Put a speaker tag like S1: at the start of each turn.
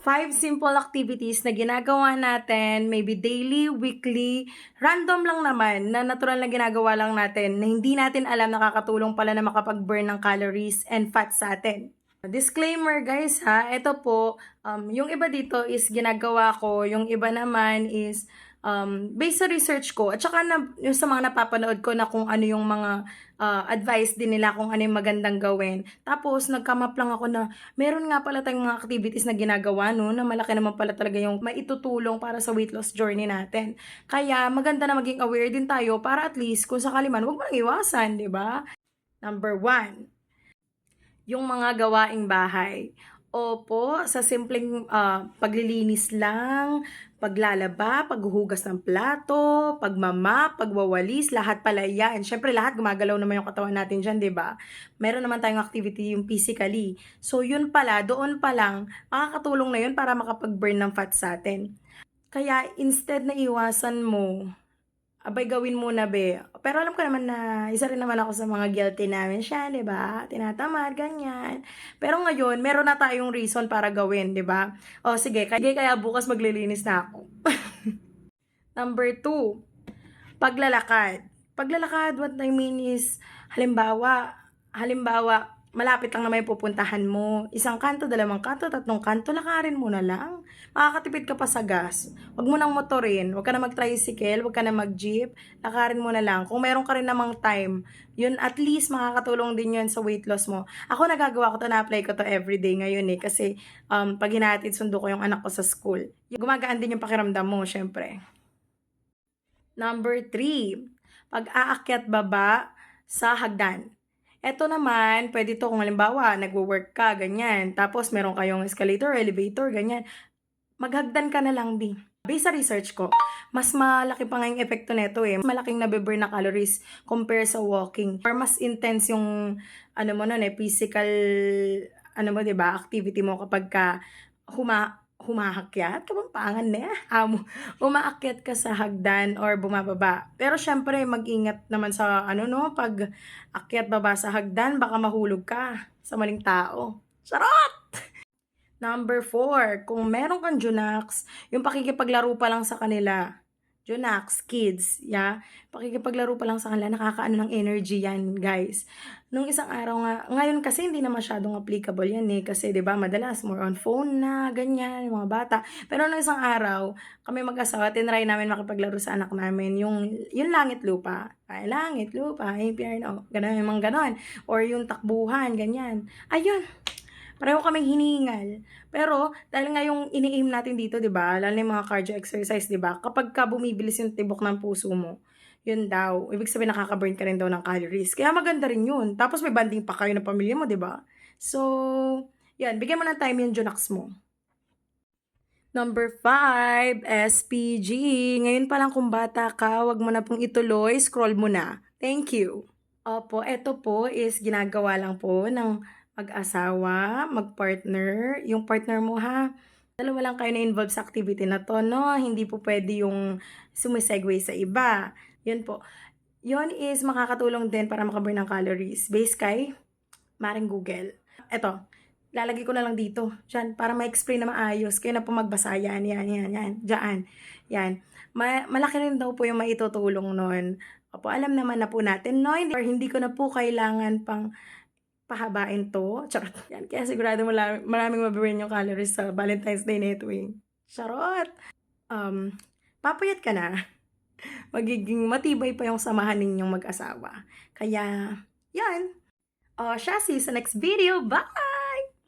S1: 5 simple activities na ginagawa natin, maybe daily, weekly, random lang naman, na natural na ginagawa lang natin, na hindi natin alam nakakatulong pala na makapag-burn ng calories and fats sa atin. Disclaimer guys ha, ito po, yung iba dito is ginagawa ko, yung iba naman is based sa research ko, at saka yung sa mga napapanood ko na kung ano yung mga advice din nila kung ano yung magandang gawin. Tapos nag-come up lang ako na meron nga pala tayong mga activities na ginagawa no, na malaki naman pala talaga yung maitutulong para sa weight loss journey natin. Kaya maganda na maging aware din tayo para at least kung sakali man, huwag mo nang iwasan, di ba? Number 1, yung mga gawaing bahay. Opo, sa simpleng paglilinis lang, paglalaba, paghuhugas ng plato, pagmamap, pagwawalis, lahat pala yan. Siyempre lahat gumagalaw naman yung katawan natin dyan, di ba? Meron naman tayong activity yung physically. So yun pala, doon pa lang, makakatulong na yun para makapag-burn ng fat sa atin. Kaya instead na iwasan mo, abay gawin muna be. Pero alam ko naman na isa rin naman ako sa mga guilty namin siya, 'di ba? Tinatamad ganyan. Pero ngayon, meron na tayong reason para gawin, 'di ba? O sige, kaya bukas maglilinis na ako. Number 2, paglalakad. Paglalakad, what I mean is, halimbawa, malapit lang naman yung pupuntahan mo. Isang kanto, dalawang kanto, tatlong kanto, lakarin mo na lang. Makakatipid ka pa sa gas. Huwag mo nang motorin. Huwag ka na mag-tricycle, huwag ka na mag-jeep. Lakarin mo na lang. Kung meron ka rin namang time, yun at least makakatulong din yun sa weight loss mo. Ako nagagawa ko to, na-apply ko to everyday ngayon kasi pag hinahatid sundo ko yung anak ko sa school. Gumagaan din yung pakiramdam mo, syempre. Number 3, pag-aakyat baba sa hagdan. Eto naman, pwede to kung halimbawa, nagwo-work ka, ganyan. Tapos, meron kayong escalator, elevator, ganyan. Maghagdan ka na lang, di. Based sa research ko, mas malaki pa nga yung epekto nito eh. Mas malaking nabiburn na calories compare sa walking. Or mas intense yung, physical, diba, activity mo kapag ka humahakyat, kabampangan na umaakyat ka sa hagdan or bumababa. Pero syempre, mag-ingat naman sa pag akyat baba sa hagdan, baka mahulog ka sa maling tao. Charot! Number 4, kung meron kang Junax, yung pakikipaglaro pa lang sa kanila. Junax, kids, pakikipaglaro pa lang sa kanila, nakakaano ng energy yan, guys. Nung isang araw nga, ngayon kasi hindi na masyadong applicable yan kasi 'di ba madalas more on phone na, ganyan, yung mga bata. Pero nung isang araw, kami mag-asawa, tinry namin makipaglaro sa anak namin, yung langit lupa. Ay, langit lupa, impyerno, ganun, yung mga ganon. Or yung takbuhan, ganyan. Ayun, pareho kaming hiningal. Pero, dahil nga yung ini-aim natin dito, di ba? Lalo na yung mga cardio exercise, di ba? Kapag ka bumibilis yung tibok ng puso mo, yun daw. Ibig sabihin, nakaka-burn ka rin daw ng calories. Kaya maganda rin yun. Tapos may banding pa kayo ng pamilya mo, di ba? So, yan. Bigyan mo ng time yung Junax mo. Number 5, SPG. Ngayon pa lang kung bata ka, wag mo na pong ituloy, scroll mo na. Thank you. Opo, eto po is ginagawa lang po ng mag-asawa, mag-partner, yung partner mo ha. Dalawa lang kayo na-involve sa activity na to, no? Hindi po pwede yung sumisegue sa iba. Yun po. Yun is makakatulong din para makaburn ng calories. Based kay Maring Google. Eto, lalagay ko na lang dito. Diyan, para ma-explain na maayos. Kayo na po magbasa. Yan. Diyan. Yan. Malaki rin daw po yung maitutulong nun. Opo, alam naman na po natin, no? Hindi ko na po kailangan pang pahabain to. Charot. Yan. Kaya sigurado maraming mabiburn yung calories sa Valentine's Day neto eh. Charot. Papayat ka na. Magiging matibay pa yung samahan ninyong mag-asawa. Kaya, yan. Siya, see you sa next video. Bye!